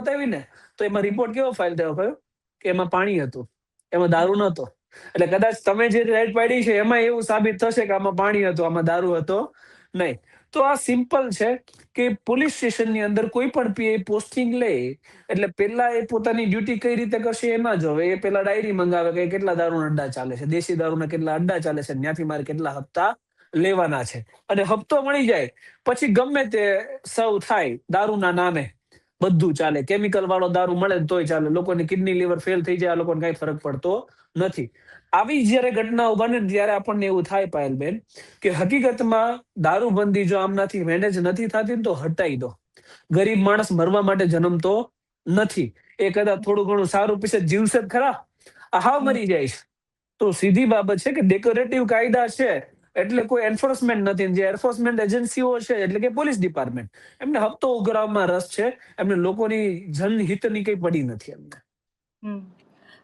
બતાવી ને તો એમાં રિપોર્ટ કેવો ફાઇલ થયો કયો કે એમાં પાણી હતું, એમાં દારૂ નતો. એટલે કદાચ તમે જે રાઈટ પાડી છે એમાં એવું સાબિત થશે કે આમાં પાણી હતું, આમાં દારૂ હતો નહીં. તો આ સિમ્પલ છે કે પોલીસ સ્ટેશનની અંદર કોઈ પણ પીઆઈ પોસ્ટિંગ લે એટલે પેલા એ પોતાની ડ્યુટી કઈ રીતે કરશે એમાં જોવે. એ પેલા ડાયરી મંગાવે કે કેટલા દારૂના અડ્ડા ચાલે છે, દેશી દારૂના કેટલા અડ્ડા ચાલે છે, ત્યાંથી મારે કેટલા હપ્તા લેવાના છે. અને હપ્તો મળી જાય પછી ગમે તે સર્વ થાય દારૂના નામે બધું ચાલે. કેમિકલ વાળો દારૂ મળે ને તોય ચાલે, લોકોની કિડની લીવર ફેલ થઈ જાય, આ લોકોને કઈ ફરક પડતો નથી. આવી જયારે ઘટનાઓ બને ત્યારે આપણને એવું થાય પાયલબેન કે હકીકતમાં દારૂબંધી જો આમનાથી મેનેજ નથી થતી ને તો હટાઈ દો. ગરીબ માણસ મરવા માટે જન્મતો નથી. એ કદાચ થોડું ઘણું સારું પીસે જીવશે જ ખરા, આ હાવ મરી જાય છે. તો સીધી બાબત છે કે ડેકોરેટિવ કાયદા છે એટલે કોઈ એન્ફોર્સમેન્ટ નથી. જે એન્ફોર્સમેન્ટ એજન્સીઓ છે એટલે કે પોલીસ ડિપાર્ટમેન્ટ, એમને હપ્તો ઉઘરાવવામાં રસ છે, એમને લોકોની જનહિતની કઈ પડી નથી એમને.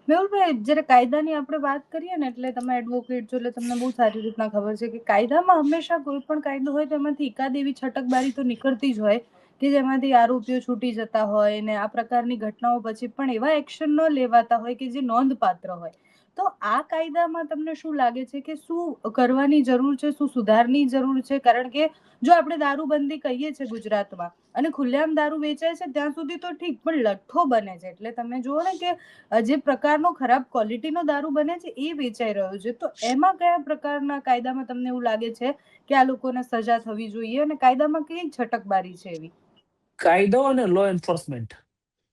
મેહુલભાઈ, જયારે કાયદાની આપણે વાત કરીએ ને એટલે તમે એડવોકેટ છો એટલે તમને બહુ સારી રીતના ખબર છે કે કાયદામાં હંમેશા કોઈ પણ કાયદો હોય તેમાંથી એકાદ એવી છટકબારી તો નીકળતી જ હોય કે જેમાંથી આરોપીઓ છૂટી જતા હોય ને આ પ્રકારની ઘટનાઓ પછી પણ એવા એક્શન ન લેવાતા હોય કે જે નોંધપાત્ર હોય. તો આ કાયદામાં તમને શું લાગે છે કે શું કરવાની જરૂર છે, શું સુધારની જરૂર છે? કારણ કે જો આપણે દારૂબંધી કહીએ છીએ ગુજરાતમાં અને ખુલ્લેઆમ દારૂ વેચાય છે ત્યાં સુધી તો ઠીક, પણ લઠ્ઠો બને છે એટલે તમે જુઓ ને કે જે પ્રકારનો ખરાબ ક્વોલિટીનો દારૂ બને છે એ વેચાઈ રહ્યો છે. તો એમાં કયા પ્રકારના કાયદામાં તમને એવું લાગે છે કે આ લોકોને સજા થવી જોઈએ અને કાયદામાં કઈ છટકબારી છે એવી? કાયદો અને લો એન્ફોર્સમેન્ટ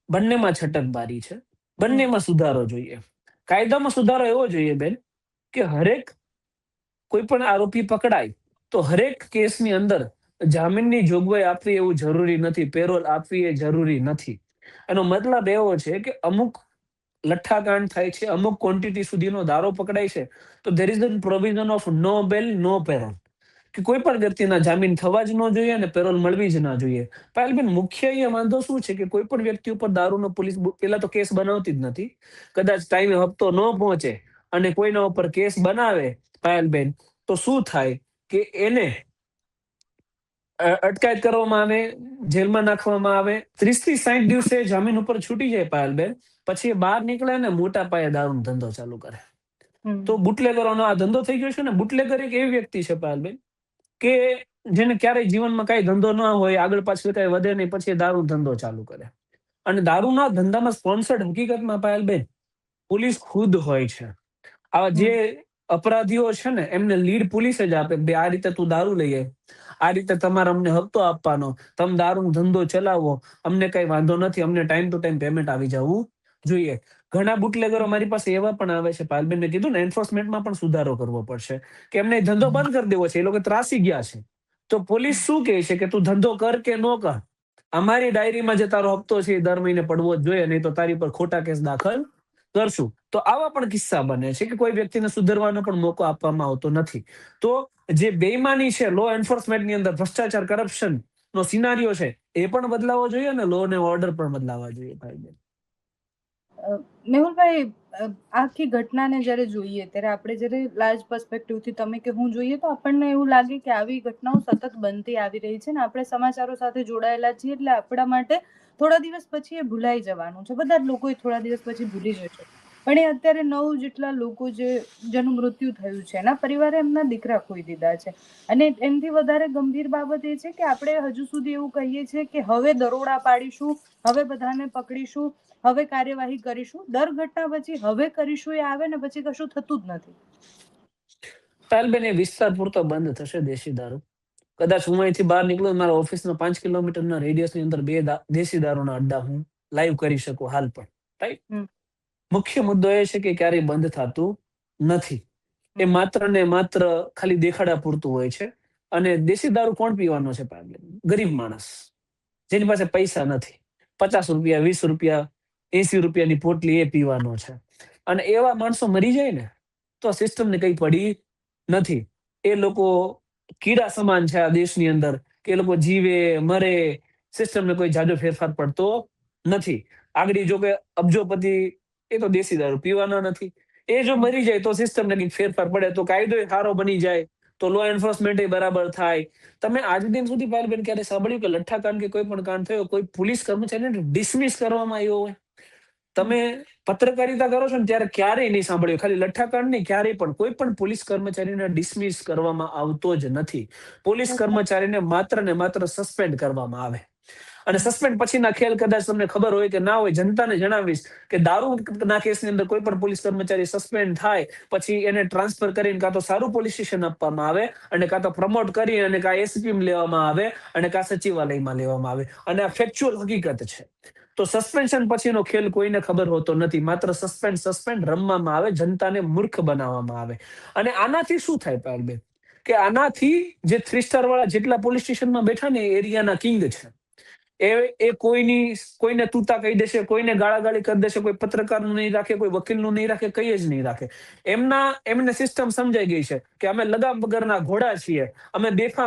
બંનેમાં છટકબારી છે, બંનેમાં સુધારો જોઈએ. કાયદામાં સુધારો એવો જોઈએ બેન કે હરેક કોઈ પણ આરોપી પકડાય તો હરેક કેસની અંદર જામીનની જોગવાઈ આપવી એવું જરૂરી નથી, પેરોલ આપવી એ જરૂરી નથી. એનો મતલબ એવો છે કે અમુક લઠ્ઠાકાંડ થાય છે, અમુક ક્વોન્ટિટી સુધીનો દારૂ પકડાય છે તો there is a provision of no bail no parole, કે કોઈ પણ વ્યક્તિના જામીન થવા જ ન જોઈએ અને પેરોલ મળવી જ ના જોઈએ. પાયલબેન, મુખ્ય અહીંયા વાંધો શું છે કે કોઈ પણ વ્યક્તિ ઉપર દારૂનો પોલીસ પેલા તો કેસ બનાવતી જ નથી. કદાચ ટાઈમે હપ્તો ન પહોંચે અને કોઈના ઉપર કેસ બનાવે પાયલબેન તો શું થાય કે એને અટકાયત કરવામાં આવે, જેલમાં નાખવામાં આવે. 30 થી 60 દિવસે જામીન ઉપર છૂટી જાય પાયલબેન, પછી એ બહાર નીકળે ને મોટા પાયે દારૂનો ધંધો ચાલુ કરે. તો બુટલેગરોનો આ ધંધો થઈ ગયો છે ને. બુટલેગર એક એવી વ્યક્તિ છે પાયલબેન કે જેને ક્યારેય જીવનમાં કઈ ધંધો ન હોય, આગળ પાછળ કઈ વધે નહીં, પછી દારૂ ધંધો ચાલુ કરે. અને દારૂના ધંધામાં સ્પોન્સર્ડ હકીકતમાં પાયલબેન પોલીસ ખુદ હોય છે. આવા જે અપરાધીઓ છે ને એમને લીડ પોલીસ જ આપે કે આ રીતે તું દારૂ લઈએ, આ રીતે તમારે અમને હપ્તો આપવાનો, તમે દારૂનો ધંધો ચલાવો, અમને કઈ વાંધો નથી, અમને ટાઈમ ટુ ટાઈમ પેમેન્ટ આવી જવું જોઈએ. ઘણા બુટલેગરો મારી પાસે એવા પણ આવે છે, પાયલબેન મેં કીધું ને એન્ફોર્સમેન્ટમાં પણ સુધારો કરવો પડશે કે એમને ધંધો બંધ કરી દેવો છે, એ લોકો ત્રાસી ગયા છે. તો પોલીસ શું કહે છે કે તું ધંધો કર કે ન કર, અમારી ડાયરીમાં જે તારો હપ્તો છે એ દર મહિને પડવો જ જોઈએ, નહીં તો તારી પર ખોટા કેસ દાખલ કરશું. તો આવા પણ કિસ્સા બને છે કે કોઈ વ્યક્તિને સુધરવાનો પણ મોકો આપવામાં આવતો નથી. તો જે બેઈમાની છે લો એન્ફોર્સમેન્ટની અંદર, ભ્રષ્ટાચાર, કરપ્શન નો સિનારીઓ છે એ પણ બદલાવો જોઈએ અને લો અને ઓર્ડર પણ બદલાવા જોઈએ ભાઈ. મેહુલભાઈ, આખી ઘટનાને જ્યારે જોઈએ ત્યારે આપણે જ્યારે લાર્જ પર્સપેક્ટિવથી તમે કે હું જોઈએ તો આપણને એવું લાગે કે આવી ઘટનાઓ સતત બનતી આવી રહી છે ને આપણે સમાચારો સાથે જોડાયેલા છીએ એટલે આપણા માટે થોડા દિવસ પછી એ ભૂલાઈ જવાનું છે. બધા જ લોકો થોડા દિવસ પછી ભૂલી જશે. પણ એ અત્યારે 9 જેટલા લોકો જેનું મૃત્યુ થયું છે એના પરિવારે એમના દીકરા ખોઈ દીધા છે. અને એનાથી વધારે ગંભીર બાબત એ છે કે આપણે હજુ સુધી એવું કહીએ છીએ કે હવે દરોડા પાડીશું, હવે બધાને પકડીશું, હવે કાર્યવાહી કરીશું. દર ઘટના પછી હવે કરીશું એ આવે ને પછી કશું થતું જ નથી. પાયલબેન, એ વિસ્તાર પૂરતો બંધ થશે દેશી દારૂ. કદાચ હું અહીંથી બહાર નીકળું, મારા ઓફિસના 5 કિલોમીટરના રેડિયસની અંદર 2 દેશી દારૂના અડ્ડા હું લાઈવ કરી શકું હાલ પણ, રાઈટ. મુખ્ય મુદ્દો એ છે કે ક્યારેય બંધ થતું નથી. એ માત્ર ને માત્ર ખાલી દેખાડા પૂરતું હોય છે. અને દેશી દારૂ કોણ પીવાનો છે પાયલબેન? ગરીબ માણસ, જેની પાસે પૈસા નથી. 50 રૂપિયા, 20 રૂપિયા, 80 રૂપિયાની પોટલી એ પીવાનો છે. અને એવા માણસો મરી જાય ને તો સિસ્ટમને કઈ પડી નથી. એ લોકો કીડા સમાન છે આ દેશની અંદર, કે એ લોકો જીવે મરે, સિસ્ટમને કોઈ જાજો ફેરફાર પડતો નથી. આગળ જો કે અબજોપતિ એ તો દેશી દારૂ પીવાના નથી. એ જો મરી જાય તો સિસ્ટમને કંઈક ફેરફાર પડે તો કાયદો સારો બની જાય, તો લો એન્ફોર્સમેન્ટ બરાબર થાય. તમે આજ દિન સુધી પાયલબેન ક્યારે સાંભળ્યું કે લઠ્ઠાકાંડ કે કોઈ પણ કાંડ થયો કોઈ પોલીસ કર્મચારીને ડિસમિસ કરવામાં આવ્યો હોય? તમે પત્રકારિતા કરો છો ને ત્યારે ક્યારેય નહીં સાંભળ્યું. ખાલી લઠ્ઠાકાંડ નહીં, ક્યારેય પણ કોઈ પણ પોલીસ કર્મચારીને ડિસમિસ કરવામાં આવતો જ નથી. પોલીસ કર્મચારીને માત્ર ને માત્ર સસ્પેન્ડ કરવામાં આવે. અને સસ્પેન્ડ પછીના ખેલ કદાચ તમને ખબર હોય કે ના હોય, જનતાને જણાવીશ કે દારૂના કેસની અંદર કોઈ પણ પોલીસ કર્મચારી સસ્પેન્ડ થાય પછી એને ટ્રાન્સફર કરીને કાં તો સારું પોલીસ સ્ટેશન આપવામાં આવે અને કાં તો પ્રમોટ કરી અને કાં એસપી લેવામાં આવે અને કાં સચિવાલયમાં લેવામાં આવે. અને આ ફેક્ચ્યુઅલ હકીકત છે. તો સસ્પેન્શન પછીનો ખેલ કોઈને ખબર હોતો નથી. માત્ર સસ્પેન્ડ રમવામાં આવે, જનતાને મૂર્ખ બનાવવામાં આવે. અને આનાથી શું થાય પાયલબેન, કે આનાથી જે 3 સ્ટાર વાળા જેટલા પોલીસ સ્ટેશનમાં બેઠા ને એરિયાના કિંગ છે, એ કોઈને તૂતા કહી દેશે, કોઈને ગાળાગાળી કરી દેશે, કોઈ પત્રકારનું નહીં રાખે, કોઈ વકીલનું નહીં રાખે, કઈ જ નહીં રાખે. એમને સિસ્ટમ સમજાઈ ગઈ છે કે અમે લગામ વગરના ઘોડા છીએ, અમે બેફામ